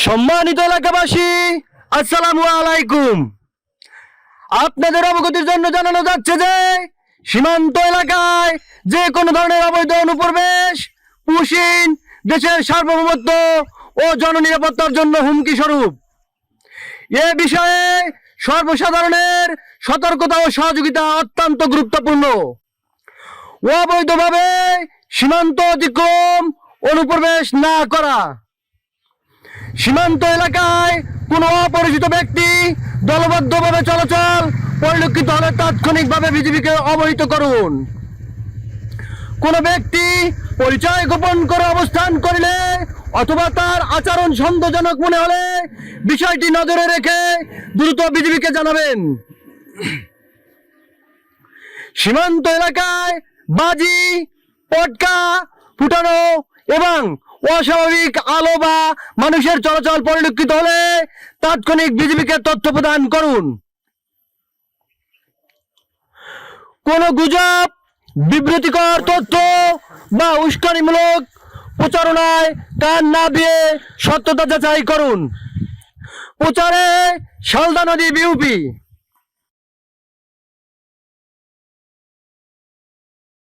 সম্মানিত এলাকাবাসী, আসসালামু আলাইকুম। আপনাদের অবগতির জন্য জানানো যাচ্ছে যে সীমান্ত এলাকায় যে কোনো ধরনের অবৈধ অনুপ্রবেশ পুশিন দেশের সার্বভৌমত্ব ও জননিরাপত্তার জন্য হুমকি স্বরূপ। এ বিষয়ে সর্বসাধারণের সতর্কতা ও সহযোগিতা অত্যন্ত গুরুত্বপূর্ণ। অবৈধভাবে সীমান্ত অতিক্রম অনুপ্রবেশ না করা। সীমান্ত এলাকায় কোনো অপরিচিত ব্যক্তি দলবদ্ধভাবে চলাচল পরিলক্ষিত হলে তাৎক্ষণিকভাবে বিজিবিকে অবহিত করুন। কোনো ব্যক্তি পরিচয় গোপন করে অবস্থান করিলে অথবা তার আচরণ সন্দেহজনক মনে হলে বিষয়টি নজরে রেখে দ্রুত বিজিবিকে জানাবেন। সীমান্ত এলাকায় বাজি, পটকা ফুটানো এবং অস্বাভাবিক আলো বা মানুষের চলাচল পরিলক্ষিত হলে তাৎক্ষণিক বিজিবিকে তথ্য প্রদান করুন। কোন গুজব, বিব্রতিকর তথ্য বা উস্কানিমূলক প্রচারণায় কান না দিয়ে সত্যতা যাচাই করুন। প্রচারে শালদা নদী বিউপি।